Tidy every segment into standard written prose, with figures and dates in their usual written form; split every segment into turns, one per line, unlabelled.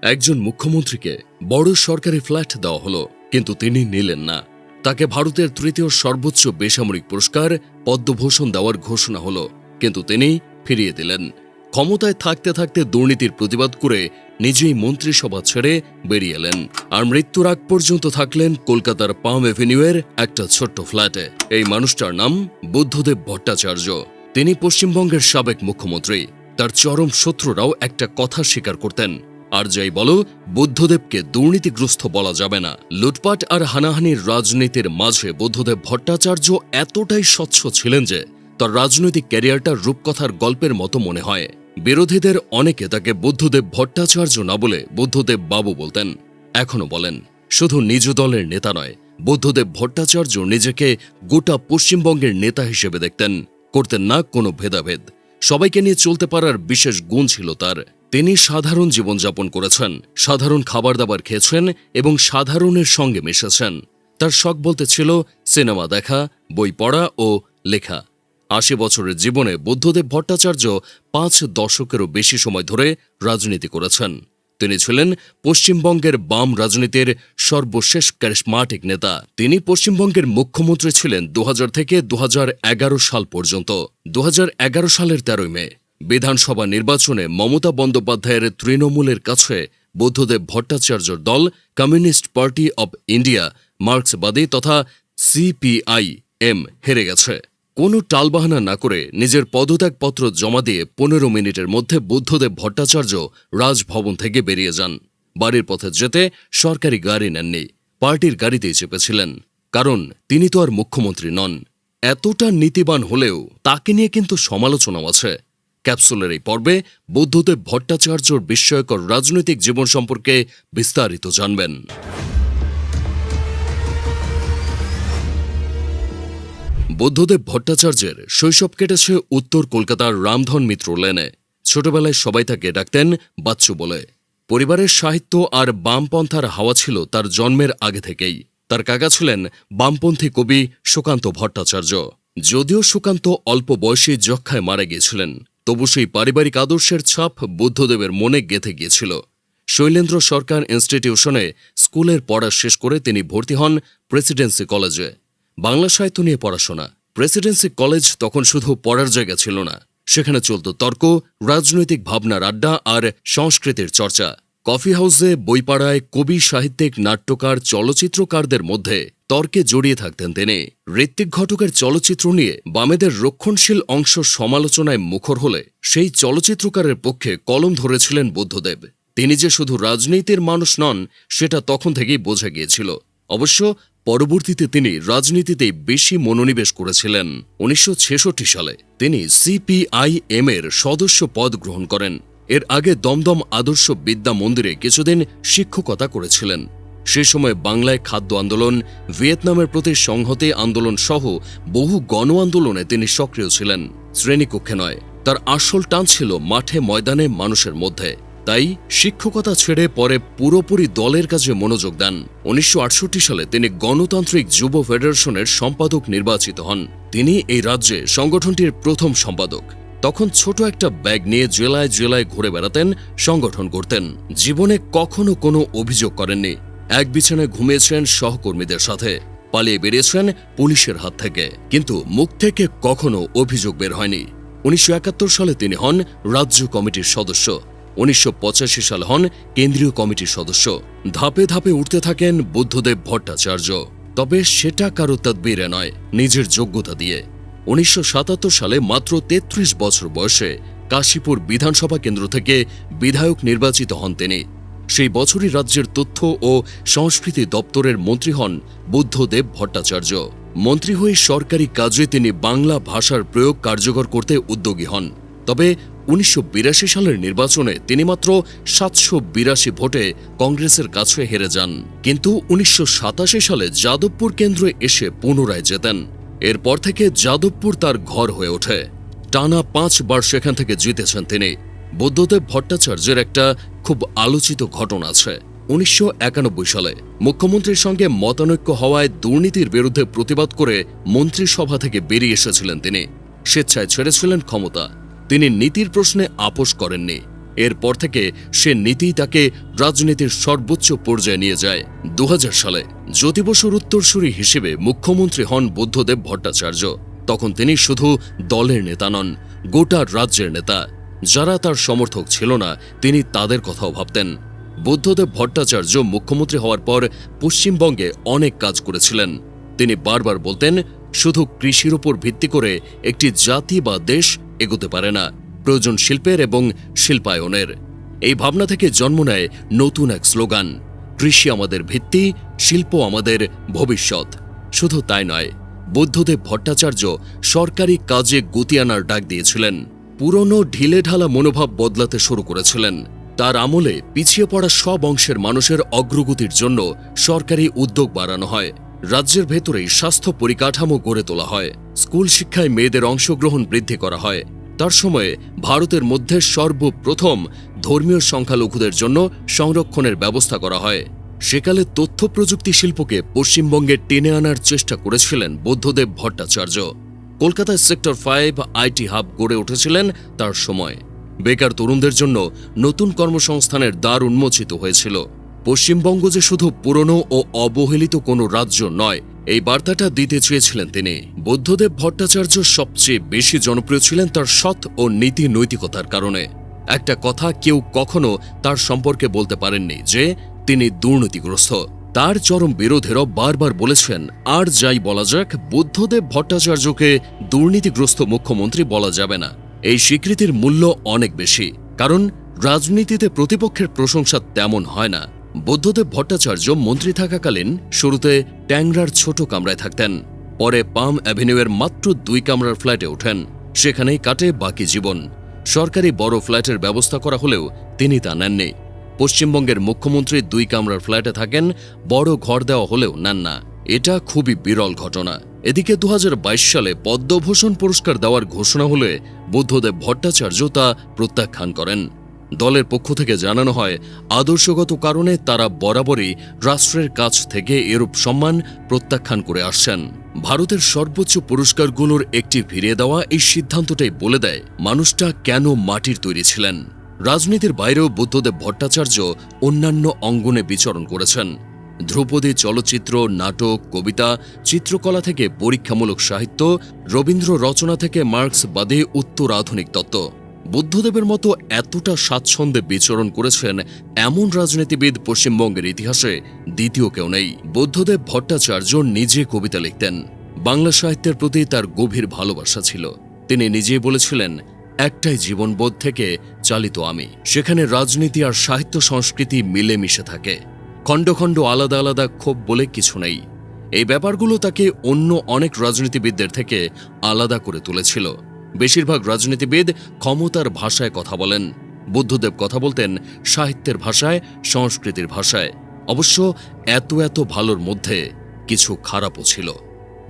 একজন মুখ্যমন্ত্রীকে বড় সরকারি ফ্ল্যাট দেওয়া হলো, কিন্তু তিনি নিলেন না। তাকে ভারতের তৃতীয় সর্বোচ্চ বেসামরিক পুরস্কার পদ্মভূষণ দেওয়ার ঘোষণা হলো, কিন্তু তিনি ফিরিয়ে দিলেন। ক্ষমতায় থাকতে থাকতে দুর্নীতির প্রতিবাদ করে নিজেই মন্ত্রিসভা ছেড়ে বেরিয়ে এলেন, আর মৃত্যুর আগ পর্যন্ত থাকলেন কলকাতার পাম এভিনিউয়ের একটা ছোট্ট ফ্ল্যাটে। এই মানুষটার নাম বুদ্ধদেব ভট্টাচার্য। তিনি পশ্চিমবঙ্গের সাবেক মুখ্যমন্ত্রী। তার চরম শত্রুরাও একটা কথা স্বীকার করতেন, আর যাই বলো, বুদ্ধদেবকে দুর্নীতিগ্রস্ত বলা যাবে না। লুটপাট আর হানাহানির রাজনীতির মাঝে বুদ্ধদেব ভট্টাচার্য এতটাই স্বচ্ছ ছিলেন যে তার রাজনৈতিক ক্যারিয়ারটা রূপকথার গল্পের মতো মনে হয়। বিরোধীদের অনেকে তাকে বুদ্ধদেব ভট্টাচার্য না বলে বুদ্ধদেব বাবু বলতেন, এখনো বলেন। শুধু নিজ দলের নেতা নয়, বুদ্ধদেব ভট্টাচার্য নিজেকে গোটা পশ্চিমবঙ্গের নেতা হিসেবে দেখতেন, করতেন না কোনো ভেদাভেদ। সবাইকে নিয়ে চলতে পারার বিশেষ গুণ ছিল তার। তিনি সাধারণ জীবনযাপন করেছেন, সাধারণ খাবার দাবার খেয়েছেন এবং সাধারণের সঙ্গে মিশেছেন। তার শখ বলতে ছিল সিনেমা দেখা, বই পড়া ও লেখা। ৮০ বছরের জীবনে বুদ্ধদেব ভট্টাচার্য ৫ দশকেরও বেশি সময় ধরে রাজনীতি করেছেন। তিনি ছিলেন পশ্চিমবঙ্গের বাম রাজনীতির সর্বশেষ ক্যারিসমাটিক নেতা। তিনি পশ্চিমবঙ্গের মুখ্যমন্ত্রী ছিলেন ২০০০ থেকে ২০১১ সাল পর্যন্ত। ২০১১ সালের ১৩ মে বিধানসভা নির্বাচনে মমতা বন্দ্যোপাধ্যায়ের তৃণমূলের কাছে বুদ্ধদেব ভট্টাচার্যর দল কমিউনিস্ট পার্টি অব ইন্ডিয়া, মার্ক্সবাদী তথা CPIM হেরে গেছে। কোনো টালবাহানা না করে নিজের পদত্যাগপত্র জমা দিয়ে ১৫ মিনিটের মধ্যে বুদ্ধদেব ভট্টাচার্য রাজভবন থেকে বেরিয়ে যান। বাড়ির পথে যেতে সরকারি গাড়ি নেননি, পার্টির গাড়িতেই চেপেছিলেন, কারণ তিনি তো আর মুখ্যমন্ত্রী নন। এতটা নীতিবান হলেও তাকে নিয়ে কিন্তু সমালোচনাও আছে। ক্যাপসুলের এই পর্বে বুদ্ধদেব ভট্টাচার্যর বিস্ময়কর রাজনৈতিক জীবন সম্পর্কে বিস্তারিত জানবেন। বুদ্ধদেব ভট্টাচার্যের শৈশব কেটেছে উত্তর কলকাতার রামধন মিত্র লেনে। ছোটবেলায় সবাই তাকে ডাকতেন বাচ্চু বলে। পরিবারের সাহিত্য আর বামপন্থার হাওয়া ছিল তার জন্মের আগে থেকেই। তার কাকা ছিলেন বামপন্থী কবি সুকান্ত ভট্টাচার্য। যদিও সুকান্ত অল্প বয়সে যক্ষ্মায় মারা গিয়েছিলেন, তবু সেই পারিবারিক আদর্শের ছাপ বুদ্ধদেবের মনে গেঁথে গিয়েছিল। শৈলেন্দ্র সরকার ইনস্টিটিউশনে স্কুলের পড়া শেষ করে তিনি ভর্তি হন প্রেসিডেন্সি কলেজে। বাংলা সাহিত্য নিয়ে পড়াশোনা। প্রেসিডেন্সি কলেজ তখন শুধু পড়ার জায়গা ছিল না, সেখানে চলত তর্ক, রাজনৈতিক ভাবনার আড্ডা আর সংস্কৃতির চর্চা। কফি হাউসে, বইপাড়ায় কবি, সাহিত্যিক, নাট্যকার, চলচ্চিত্রকারদের মধ্যে তর্কে জড়িয়ে থাকতেন তিনি। ঋত্বিক ঘটকের চলচ্চিত্র নিয়ে বামেদের রক্ষণশীল অংশ সমালোচনায় মুখর হলে সেই চলচ্চিত্রকারের পক্ষে কলম ধরেছিলেন বুদ্ধদেব। তিনি যে শুধু রাজনীতির মানুষ নন, সেটা তখন থেকেই বোঝা গিয়েছিল। অবশ্য পরবর্তীতে তিনি রাজনীতিতেই বেশি মনোনিবেশ করেছিলেন। ১৯৬৬ সালে তিনি CPIM এর সদস্য পদ গ্রহণ করেন। এর আগে দমদম আদর্শ বিদ্যা মন্দিরে কিছুদিন শিক্ষকতা করেছিলেন। সে সময় বাংলায় খাদ্য আন্দোলন, ভিয়েতনামের প্রতি সংহতি আন্দোলন সহ বহু গণ আন্দোলনে তিনি সক্রিয় ছিলেন। শ্রেণীকক্ষে নয়, তার আসল টান ছিল মাঠে ময়দানে মানুষের মধ্যে। তাই শিক্ষকতা ছেড়ে পরে পুরোপুরি দলের কাজে মনোযোগ দেন। ১৯৬৮ সালে তিনি গণতান্ত্রিক যুব ফেডারেশনের সম্পাদক নির্বাচিত হন। তিনি এই রাজ্যে সংগঠনটির প্রথম সম্পাদক। তখন ছোট একটা ব্যাগ নিয়ে জেলায় জেলায় ঘুরে বেড়াতেন, সংগঠন করতেন। জীবনে কখনো কোনো অভিযোগ করেননি। এক বিছানায় ঘুমিয়েছেন সহকর্মীদের সাথে, পালিয়ে বেরিয়েছেন পুলিশের হাত থেকে, কিন্তু মুখ থেকে কখনো অভিযোগ বের হয়নি। ১৯৭১ সালে তিনি হন রাজ্য কমিটির সদস্য। ১৯৮৫ সালে হন কেন্দ্রীয় কমিটির সদস্য। ধাপে ধাপে উঠতে থাকেন বুদ্ধদেব ভট্টাচার্য, তবে সেটা কারো তদবিরে নয়, নিজের যোগ্যতা দিয়ে। ১৯৭৭ সালে মাত্র ৩৩ বছর বয়সে কাশীপুর বিধানসভা কেন্দ্র থেকে বিধায়ক নির্বাচিত হন তিনি। সেই বছরই রাজ্যের তথ্য ও সংস্কৃতি দপ্তরের মন্ত্রী হন বুদ্ধদেব ভট্টাচার্য। মন্ত্রী হয়ে সরকারি কাজে তিনি বাংলা ভাষার প্রয়োগ কার্যকর করতে উদ্যোগী হন। তবে ১৯৮২ সালের নির্বাচনে তিনি মাত্র ৭৮২ ভোটে কংগ্রেসের কাছে হেরে যান, কিন্তু ১৯৮৭ সালে যাদবপুর কেন্দ্রে এসে পুনরায় জেতেন। এরপর থেকে যাদবপুর তার ঘর হয়ে ওঠে। টানা ৫ বার সেখান থেকে জিতেছেন তিনি। বুদ্ধদেব ভট্টাচার্যের একটা খুব আলোচিত ঘটনা আছে। ১৯৯১ সালে মুখ্যমন্ত্রীর সঙ্গে মতানৈক্য হওয়ায় দুর্নীতির বিরুদ্ধে প্রতিবাদ করে মন্ত্রিসভা থেকে বেরিয়ে এসেছিলেন তিনি। স্বেচ্ছায় ছেড়েছিলেন ক্ষমতা। তিনি নীতির প্রশ্নে আপোষ করেননি। এরপর থেকে সে নীতিই তাকে রাজনীতির সর্বোচ্চ পর্যায়ে নিয়ে যায়। 2000 সালে জ্যোতি বসুর উত্তরসূরি হিসেবে মুখ্যমন্ত্রী হন বুদ্ধদেব ভট্টাচার্য। তখন তিনি শুধু দলের নেতা নন, গোটা রাজ্যের নেতা। যারা তার সমর্থক ছিল না, তিনি তাদের কথাও ভাবতেন। বুদ্ধদেব ভট্টাচার্য মুখ্যমন্ত্রী হওয়ার পর পশ্চিমবঙ্গে অনেক কাজ করেছিলেন। তিনি বারবার বলতেন, শুধু কৃষির উপর ভিত্তি করে একটি জাতি বা দেশ এগোতে পারে না, প্রয়োজন শিল্পের এবং শিল্পায়নের। এই ভাবনা থেকে জন্ম নেয় নতুন এক স্লোগান, কৃষি আমাদের ভিত্তি, শিল্প আমাদের ভবিষ্যৎ। শুধু তাই নয়, বুদ্ধদেব ভট্টাচার্য সরকারি কাজে গতি আনার ডাক দিয়েছিলেন। পুরনো ঢিলেঢালা মনোভাব বদলাতে শুরু করেছিলেন। তার আমলে পিছিয়ে পড়া সব অংশের মানুষের অগ্রগতির জন্য সরকারি উদ্যোগ বাড়ানো হয়। রাজ্যের ভেতরেই স্বাস্থ্য পরিকাঠামো গড়ে তোলা হয়, স্কুল শিক্ষায় মেয়েদের অংশগ্রহণ বৃদ্ধি করা হয়। তার সময়ে ভারতের মধ্যে সর্বপ্রথম ধর্মীয় সংখ্যালঘুদের জন্য সংরক্ষণের ব্যবস্থা করা হয়। সেকালে তথ্য প্রযুক্তি শিল্পকে পশ্চিমবঙ্গে টেনে আনার চেষ্টা করেছিলেন বুদ্ধদেব ভট্টাচার্য। কলকাতায় সেক্টর 5 আইটি হাব গড়ে উঠেছিলেন তার সময়। বেকার তরুণদের জন্য নতুন কর্মসংস্থানের দ্বার উন্মোচিত হয়েছিল। পশ্চিমবঙ্গ যে শুধু পুরনো ও অবহেলিত কোনো রাজ্য নয়, এই বার্তাটা দিতে চেয়েছিলেন তিনি। বুদ্ধদেব ভট্টাচার্য সবচেয়ে বেশি জনপ্রিয় ছিলেন তার সৎ ও নীতি নৈতিকতার কারণে। একটা কথা কেউ কখনো তার সম্পর্কে বলতে পারেননি যে তিনি দুর্নীতিগ্রস্ত। তার চরম বিরোধীরাও বারবার বলেছেন, আর যাই বলা যাক, বুদ্ধদেব ভট্টাচার্যকে দুর্নীতিগ্রস্ত মুখ্যমন্ত্রী বলা যাবে না। এই স্বীকৃতির মূল্য অনেক বেশি, কারণ রাজনীতিতে প্রতিপক্ষের প্রশংসা তেমন হয় না। বুদ্ধদেব ভট্টাচার্য মন্ত্রী থাকাকালীন শুরুতে ট্যাংরার ছোট কামরায় থাকতেন, পরে পাম অ্যাভিনিউয়ের মাত্র 2 কামরার ফ্ল্যাটে ওঠেন। সেখানেই কাটে বাকি জীবন। সরকারি বড় ফ্ল্যাটের ব্যবস্থা করা হলেও তিনি তা নেননি। পশ্চিমবঙ্গের মুখ্যমন্ত্রী 2 কামরার ফ্ল্যাটে থাকেন, বড় ঘর দেওয়া হলেও নেন না। এটা খুবই বিরল ঘটনা। এদিকে 2022 সালে পদ্মভূষণ পুরস্কার দেওয়ার ঘোষণা হলে বুদ্ধদেব ভট্টাচার্য তা প্রত্যাখ্যান করেন। দলের পক্ষ থেকে জানানো হয়, আদর্শগত কারণে তারা বরাবরই রাষ্ট্রের কাছ থেকে এরূপ সম্মান প্রত্যাখ্যান করে আসছেন। ভারতের সর্বোচ্চ পুরস্কারগুলোর একটি ফিরিয়ে দেওয়া এই সিদ্ধান্তটাই বলে দেয় মানুষটা কেন মাটির তৈরি ছিলেন। রাজনীতির বাইরেও বুদ্ধদেব ভট্টাচার্য অন্যান্য অঙ্গনে বিচরণ করেছেন। ধ্রুপদী চলচ্চিত্র, নাটক, কবিতা, চিত্রকলা থেকে পরীক্ষামূলক সাহিত্য, রবীন্দ্র রচনা থেকে মার্ক্সবাদী উত্তর আধুনিক তত্ত্ব। বুদ্ধদেবের মতো এতটা স্বাচ্ছন্দ্যে বিচরণ করেছেন এমন রাজনীতিবিদ পশ্চিমবঙ্গের ইতিহাসে দ্বিতীয় কেউ নেই। বুদ্ধদেব ভট্টাচার্য নিজে কবিতা লিখতেন। বাংলা সাহিত্যের প্রতি তার গভীর ভালোবাসা ছিল। তিনি নিজেই বলেছিলেন, একটাই জীবনবোধ থেকে চালিত আমি। সেখানে রাজনীতি আর সাহিত্য সংস্কৃতি মিলেমিশে থাকে। খণ্ড খণ্ড আলাদা আলাদা ক্ষোভ বলে কিছু নেই। এই ব্যাপারগুলো তাকে অন্য অনেক রাজনীতিবিদদের থেকে আলাদা করে তুলেছিল। বেশিরভাগ রাজনীতিবিদ ক্ষমতার ভাষায় কথা বলেন, বুদ্ধদেব কথা বলতেন সাহিত্যের ভাষায়, সংস্কৃতির ভাষায়। অবশ্য এত ভালোর মধ্যে কিছু খারাপও ছিল।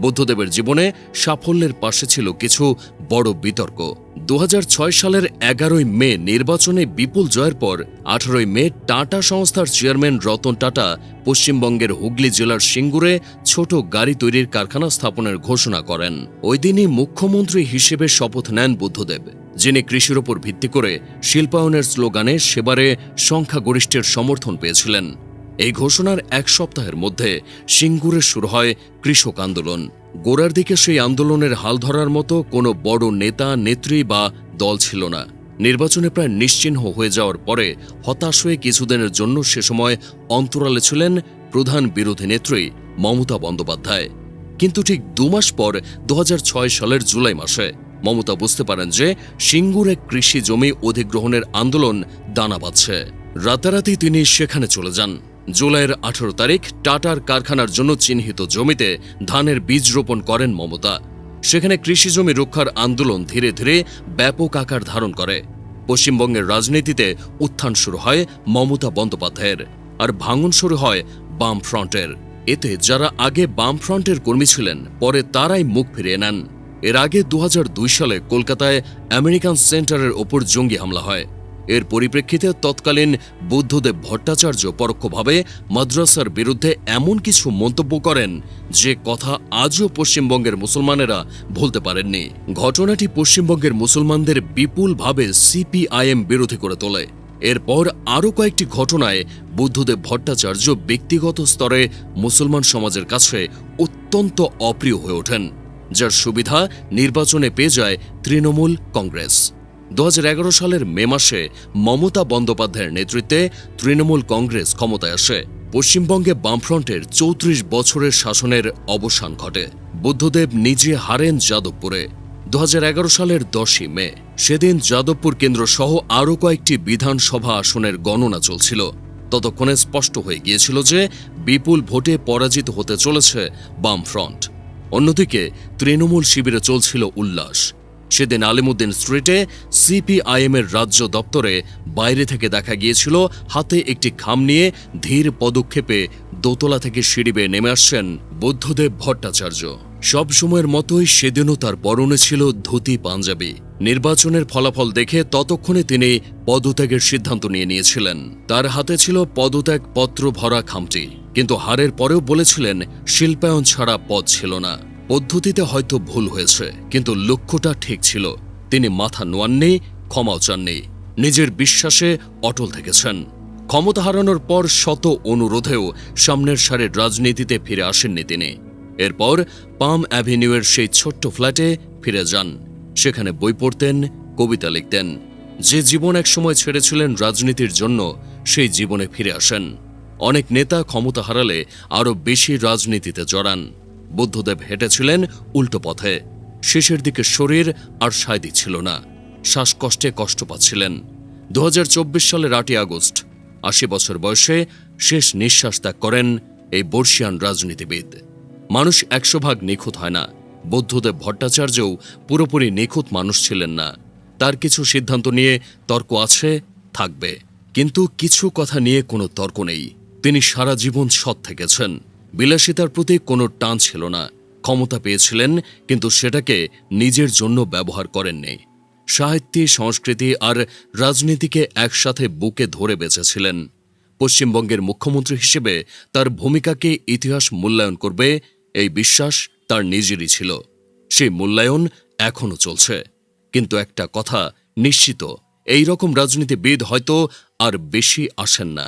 বুদ্ধদেবের জীবনে সাফল্যের পাশে ছিল কিছু বড় বিতর্ক। 2006 সালের 11 মে নির্বাচনে বিপুল জয়ের পর 18 মে টাটা সংস্থার চেয়ারম্যান রতন টাটা পশ্চিমবঙ্গের হুগলি জেলার সিঙ্গুরে ছোট গাড়ি তৈরির কারখানা স্থাপনের ঘোষণা করেন। ওই দিনই মুখ্যমন্ত্রী হিসেবে শপথ নেন বুদ্ধদেব, যিনি কৃষির ওপর ভিত্তি করে শিল্পায়নের স্লোগানে সেবারে সংখ্যাগরিষ্ঠের সমর্থন পেয়েছিলেন। এই ঘোষণার 1 সপ্তাহের মধ্যে সিঙ্গুরে শুরু হয় কৃষক আন্দোলন। গোড়ার দিকে সেই আন্দোলনের হাল ধরার মতো কোনো বড় নেতা, নেত্রী বা দল ছিল না। নির্বাচনে প্রায় নিশ্চিহ্ন হয়ে যাওয়ার পরে হতাশ হয়ে কিছুদিনের জন্য সে সময় অন্তরালে ছিলেন প্রধান বিরোধী নেত্রী মমতা বন্দ্যোপাধ্যায়। কিন্তু ঠিক 2 মাস পর 2006 সালের জুলাই মাসে মমতা বুঝতে পারেন যে সিঙ্গুরে কৃষি জমি অধিগ্রহণের আন্দোলন দানা বাঁধছে। রাতারাতি তিনি সেখানে চলে যান। জুলাইয়ের 18 তারিখ টাটার কারখানার জন্য চিহ্নিত জমিতে ধানের বীজ রোপণ করেন মমতা। সেখানে কৃষি জমি রক্ষার আন্দোলন ধীরে ধীরে ব্যাপক আকার ধারণ করে। পশ্চিমবঙ্গের রাজনীতিতে উত্থান শুরু হয় মমতা বন্দ্যোপাধ্যায়ের, আর ভাঙন শুরু হয় বাম ফ্রন্টের। এতে যারা আগে বাম ফ্রন্টের কর্মী ছিলেন, পরে তারাই মুখ ফিরিয়ে নেন। এর আগে 2002 সালে কলকাতায় আমেরিকান সেন্টারের ওপর জঙ্গি হামলা হয়। এর পরিপ্রেক্ষিতে তৎকালীন বুদ্ধদেব ভট্টাচার্য পরোক্ষভাবে মাদ্রাসার বিরুদ্ধে এমন কিছু মন্তব্য করেন যে কথা আজও পশ্চিমবঙ্গের মুসলমানেরা ভুলতে পারেননি। ঘটনাটি পশ্চিমবঙ্গের মুসলমানদের বিপুলভাবে সিপিআইএম বিরোধী করে তোলে। এরপর আরও কয়েকটি ঘটনায় বুদ্ধদেব ভট্টাচার্য ব্যক্তিগত স্তরে মুসলমান সমাজের কাছে অত্যন্ত অপ্রিয় হয়ে ওঠেন, যার সুবিধা নির্বাচনে পেয়ে যায় তৃণমূল কংগ্রেস। 2011 সালের মে মাসে মমতা বন্দ্যোপাধ্যায়ের নেতৃত্বে তৃণমূল কংগ্রেস ক্ষমতায় আসে। পশ্চিমবঙ্গে বামফ্রন্টের 34 বছরের শাসনের অবসান ঘটে। বুদ্ধদেব নিজে হারেন যাদবপুরে। 2011 সালের 10ই মে সেদিন যাদবপুর কেন্দ্র সহ আরও কয়েকটি বিধানসভা আসনের গণনা চলছিল। ততক্ষণে স্পষ্ট হয়ে গিয়েছিল যে বিপুল ভোটে পরাজিত হতে চলেছে বামফ্রন্ট। অন্যদিকে তৃণমূল শিবিরে চলছিল উল্লাস। সেদিন আলিমুদ্দিন স্ট্রিটে সিপিআইএমের রাজ্য দপ্তরে বাইরে থেকে দেখা গিয়েছিল হাতে একটি খাম নিয়ে ধীর পদক্ষেপে দোতলা থেকে সিঁড়ি বেয়ে নেমে আসছেন বুদ্ধদেব ভট্টাচার্য। সব সময়ের মতোই সেদিনও তার পরনে ছিল ধুতি পাঞ্জাবি। নির্বাচনের ফলাফল দেখে ততক্ষণে তিনি পদত্যাগের সিদ্ধান্ত নিয়েছিলেন। তার হাতে ছিল পদত্যাগ পত্র ভরা খামটি, কিন্তু হারের পরেও বলেছিলেন শিল্পায়ন ছাড়া পদ ছিল না। পদ্ধতিতে হয়তো ভুল হয়েছে, কিন্তু লক্ষ্যটা ঠিক ছিল। তিনি মাথা নোয়াননি, ক্ষমাও চাননি, নিজের বিশ্বাসে অটল থেকেছেন। ক্ষমতা হারানোর পর শত অনুরোধেও সামনের সারির রাজনীতিতে ফিরে আসেননি তিনি। এরপর পাম অ্যাভিনিউয়ের সেই ছোট্ট ফ্ল্যাটে ফিরে যান। সেখানে বই পড়তেন, কবিতা লিখতেন। যে জীবন একসময় ছেড়েছিলেন রাজনীতির জন্য, সেই জীবনে ফিরে আসেন। অনেক নেতা ক্ষমতা হারালে আরও বেশি রাজনীতিতে জড়ান। বুদ্ধদেব হেঁটেছিলেন উল্টো পথে। শেষের দিকে শরীর আর সায় দিচ্ছিল না, শ্বাসকষ্টে কষ্ট পাচ্ছিলেন। 2024 সালের 8ই আগস্ট 80 বছর বয়সে শেষ নিঃশ্বাস ত্যাগ করেন এই বর্ষিয়ান রাজনীতিবিদ। মানুষ 100 ভাগ নিখুঁত হয় না। বুদ্ধদেব ভট্টাচার্যও পুরোপুরি নিখুঁত মানুষ ছিলেন না। তার কিছু সিদ্ধান্ত নিয়ে তর্ক আছে, থাকবে, কিন্তু কিছু কথা নিয়ে কোনো তর্ক নেই। তিনি সারা জীবন সৎ থেকেছেন। বিলাসিতার প্রতি কোনো টান ছিল না। ক্ষমতা পেয়েছিলেন, কিন্তু সেটাকে নিজের জন্য ব্যবহার করেননি। সাহিত্য, সংস্কৃতি আর রাজনীতিকে একসাথে বুকে ধরে বেঁচেছিলেন। পশ্চিমবঙ্গের মুখ্যমন্ত্রী হিসেবে তার ভূমিকাকে ইতিহাস মূল্যায়ন করবে, এই বিশ্বাস তার নিজেরই ছিল। সেই মূল্যায়ন এখনও চলছে। কিন্তু একটা কথা নিশ্চিত, এই রকম রাজনীতিবিদ হয়তো আর বেশি আসেন না।